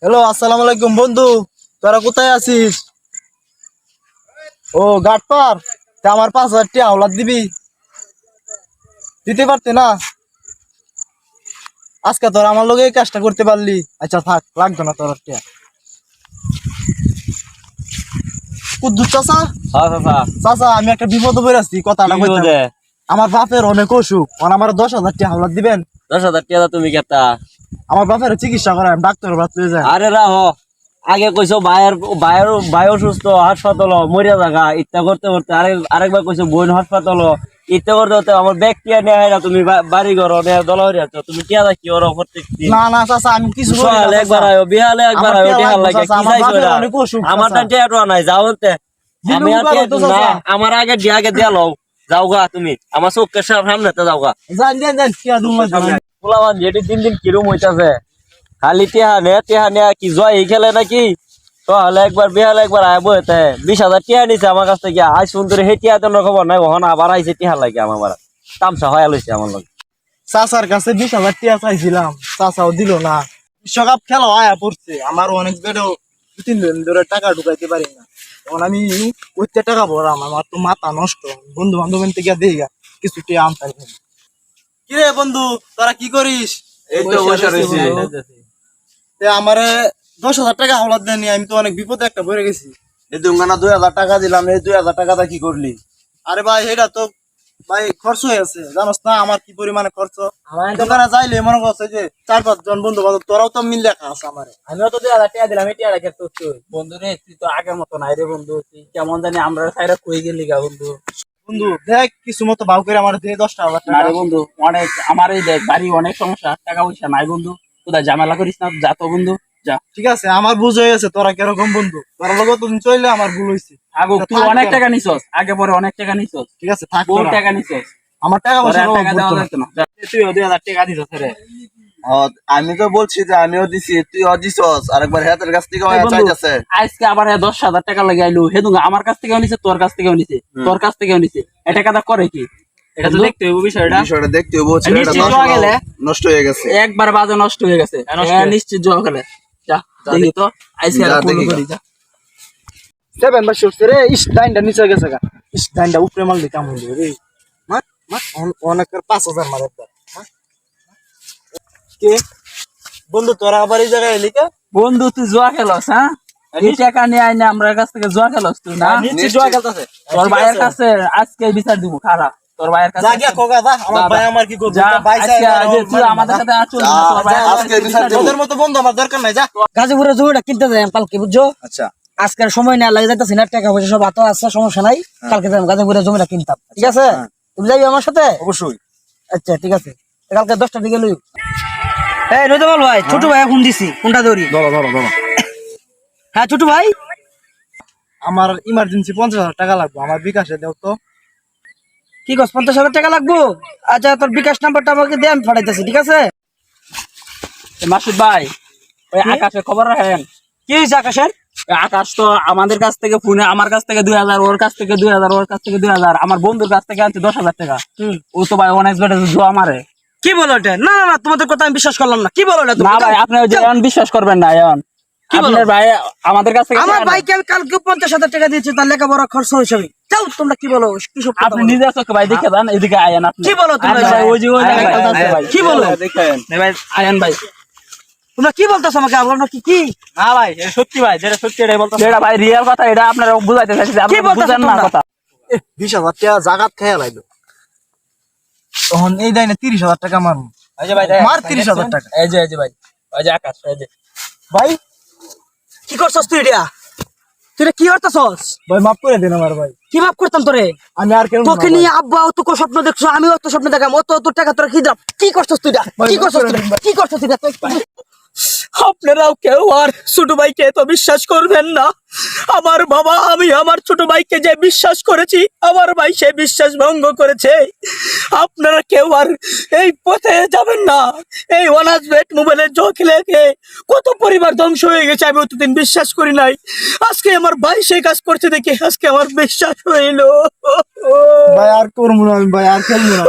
Hello, আসসালামু আলাইকুম বন্ধু। তোরা কোথায় আছিস? ও ঘাট পার। তা আমার 5,000 টাকা হাওলাত দিবি? দিতে পারতে না? আজকে তোর আমার লগে এই কাজটা করতে পারলি। আচ্ছা থাক, লাগতো না তোর টাকা। কুদ্দুস চাচা, হ্যাঁ চাচা। চাচা আমি একটা বিপদে পড়ে আছি, কথাটা কি কইতাম। বিপদে? আমার বাপের অনেক অসুখ, আমার 10,000 টাকা হাওলাত দিবেন? 10,000 টাকা তুমি কেতা? আমার বাপের চিকিৎসা করায় ডাক্তার বাড়তে যায়। আরে রাহ, আগে কইছো ভাই অসুস্থ হাসপাতাল মরিয়া জায়গা ইত্যা করতে করতে আরেকবার কইছো বোন হাসপাতাল ইত্যা করতে করতে আমার ব্যাগটিয়া নেয় না, তুমি বাড়ি ঘর দলাহরি আছো, তুমি টিয়া কি ওর প্রত্যেক দিন? না না চাচা, আমি কিছু করি না সকালে চাচা। একবার আয়ো, বিহালে একবার আয়ো, টিয়া লাগে কি আমার চাইছো বাপের এরা? অনেক অসুখ আমার চাচা। টিয়া নাই, যাও বলতে আমি দিলুম আর করো তো না, চাচা। আমার আগে দিয়া লও, যাও গা তুমি আমার চোখের সামনে যাও গা। যান যান যান, টিয়া দুমা যান। পোলাবান যেটি দিন দিন কিরম হইতাছে, খালি টিহা নে কি জয় এই খেলে নাকি? তাহলে একবার বিহালে একবার আয় বইতে 20,000 টিহা নিছে আমার কাছ থেকে, আজ সুন্দর হে টিহা তেন খবর নাই, ওখানে আবার আইছে টিহা লাগে আমার তামসা হয়ে লইছে আমার লগে। চাচার কাছে 20,000 টাকা চাইছিলাম, চাচাও দিল না। বিশ্বকাপ খেলা আয়া পড়ছে, আমার অনেক বেড়েও 2-3 দিন ধরে টাকা ঢুকাইতে পারি না। তখন আমি কইতে টাকা ভরাম, আমার তো মাথা নষ্ট। বন্ধু বান্ধব থেকে দেই কিছু টাকা আনতে পারি। কিরে বন্ধু, তোরা কি করিস? এই তো বসে রইছি। আমারে 10,000 টাকা হাওলাত দেয়নি, আমি তো অনেক বিপদে একটা পড়ে গেছি। এই দুঙ্গানা 2,000 টাকা দিলাম, এই 2,000 টাকাটা কি করলি? আরে ভাই এটা তো ভাই খরচ হয়ে আছে, জানোস না আমার কি পরিমাণে খরচ। দোকানে যাইলে মনে করছে যে 4-5 জন বন্ধু বান্ধব, তোরাও তো মিল লেখা আছে আমার। আমিও তো 2,000 টাকা দিলাম, এই টাকা তো বন্ধু রে, তুই তো আগের মতো নাই রে বন্ধু, তুই কেমন জানি আমরা সাইরা কই গেলি গা বন্ধু। বন্ধু দেখ কিছু মতো ভাও করে আমার দিয়ে 10,000 না টাকা। রে বন্ধু, অনেক আমার এই দেখ বাড়ি অনেক সমস্যা, টাকা পয়সা নাই বন্ধু, কোথায় ঝামেলা করিস না, যা তো বন্ধু যা। ঠিক আছে, আমার ভুল হয়ে গেছে, তোরা কিরকম বন্ধু, তোরা লোক তুমি চললে আমার ভুল হয়েছে। আগো তুই অনেক টাকা নিছস, আগে পরে অনেক টাকা নিছস, ঠিক আছে থাক, বহু তোরা। টাকা নিছস, আমার টাকা তোর পয়সা আর টাকা দেওয়া অভাব লাগতো না। যা, তুইও 2,000 টাকা দিছস রে। আমি তো বলছি যে আমিও দিছি, তুই দিছস, আরেকবার হাতের কাছ থেকে এই বন্ধু, চাইতেছে। আজকে আবার 10,000 টাকা লাগে আইলো, হেদু আমার কাছ থেকেও নিছে, তোর কাছ থেকেও নিছে, তোর কাছ থেকেও নিছে, এটা টাকাটা করে কি? এটা তো দেখতে হইব বিষয়টা। বিষয়টা দেখতে হবো, ছেলেটা নিশ্চিত জোয়া গেলে নষ্ট হয়ে গেছে। একবার বাজে নষ্ট হয়ে গেছে, নিশ্চিত জোয়া গেলে যা দেখি তো আজকে আর যা, ফোন দেখি করি যা। 7 বা শুটছে রে, ইস ডাইনটা নিচে গেছে গা। ইস ডাইনটা উপরে মারলে কেমন হবে রে? মার মার, অনেকের 5,000 মারে একবার। মার। কে বন্ধু, তোরা আবার এই জায়গায় এলি কে? বন্ধু তুই জোয়া খেলস? হ্যাঁ, এই টাকা নিয়ে আইনা আমরা কাছ থেকে জোয়া খেলস তুই না? নিশ্চয় জোয়া খেলতেছে। তোর ভাইয়ের কাছে আজকে বিচার দিব, খারাপ তোর ভাইয়ের কাছে যা গিয়া কোগা যা, আমার ভাই আমার কি করবে? যা, ভাই চাই আজকে আমার, যে তুই আমাদের সাথে আছো না, যা, তোর ভাইয়ের আজকে কাছে বিচার দিব। তোদের মতো বন্ধু আমার দরকার নাই, যা। গাজীপুরের জমিটা কিনতে যাই কালকে, বুঝছো? আচ্ছা আজকের সময় না লাগে যাইতেছি না, টাকা পয়সা সব হাতে আছে, সমস্যা নাই। কালকে যাই গাজীপুরের জমিটা কিনতাম, ঠিক আছে? তুমি যাইবে আমার সাথে? অবশ্যই। আচ্ছা ঠিক আছে, কালকে 10টার দিকে লই। এই নজরুল ভাই, ছোট ভাই ফোন দিছি, কোনটা ধরি? ধরো ধরো ধরো। হ্যাঁ ছোট ভাই, আমার ইমার্জেন্সি 50,000 টাকা লাগবে, আমার বিকাশে দাও তো। কি কস 50,000 টাকা লাগবো? আচ্ছা তোর বিকাশ নাম্বারটা আমাকে দে, আমি পাঠাইতেছি, ঠিক আছে? মাসুদ ভাই, ওই আকাশের খবর রাখেন। কি হয়েছে আকাশের? ওই আকাশ তো আমাদের কাছ থেকে ফোনে, আমার কাছ থেকে 2,000, ওর কাছ থেকে 2,000, ওর কাছ থেকে 2,000, আমার বন্ধুর কাছ থেকে আনছে 10,000 টাকা। ও তো ভাই অনেক বেড়ে জোয়া মারে। কি বলো এটা? না না না, তোমাদের কথা আমি বিশ্বাস করলাম না। কি বলো এটা তুমি? না ভাই, আপনি ওই যে এখন বিশ্বাস করবেন না, এখন কি বলো? আপনার ভাই আমাদের কাছ থেকে আমার টাকা নেয়। ভাইকে আমি কালকে 50,000 টাকা দিয়েছি, তার লেখাপড়া খরচ হিসাবে। যাও তোমরা, কি বলো? কি সব কথা আপনি বলো? নিজের চোখে ভাই দেখে যান, এদিকে আয়েন আপনি। কি বলো তোমরা? আয়েন ভাই, ওই যে ওই আয়েন জায়গায় ভাই, আছে ভাই। কি বলো? দেখেন ভাই, আয়েন ভাই। তোমরা কি বলতেছো আমাকে? আপনারা কি কি না ভাই, এটা সত্যি ভাই, যেটা সত্যি এটাই বলতে। যেটা ভাই রিয়েল কথা, এটা আপনারা বুঝাইতে চাইছি, আপনি বলতেছো বুঝেন না তোমরা? কথা। 20,000 টাকা জাগাত খেয়ে লাইলো, তখন এই দেয় না 30,000 টাকা মারবো। এই যে ভাই, মার 30,000 টাকা। এই যে ভাই, ওই যে আকাশ, এই যে ভাই কি করছস তুই? এটা তুই এটা কি করতেছস? ভাই মাফ করে দিন আমার ভাই, কি ভাব করতাম তোরে? আমি আর কেন তোকে নিয়ে আব্বা অত স্বপ্ন দেখছো, আমি অত স্বপ্ন দেখাম, অত টাকা তোরা কি দাম? কি করছস তুই? এটা কি করছস তুই? কি করছস তুই? আপনারাও কেউ আর ছোট ভাইকে তো বিশ্বাস করবেন না। আমার বাবা, আমি আমার ছোট ভাইকে যে বিশ্বাস করেছি, আমার ভাই সে বিশ্বাস ভঙ্গ করেছে। আপনারা কেউ আর এই পথে যাবেন না। এই অনাজবেট মোবাইলের খেলে কত পরিবার ধ্বংস হয়ে গেছে, আমি অতদিন বিশ্বাস করি নাই। আজকে আমার ভাই সেই কাজ করছে দেখে আজকে আমার বিশ্বাস হইলো। ভাই আর করবো না, আমি ভাই আর খেলবো না।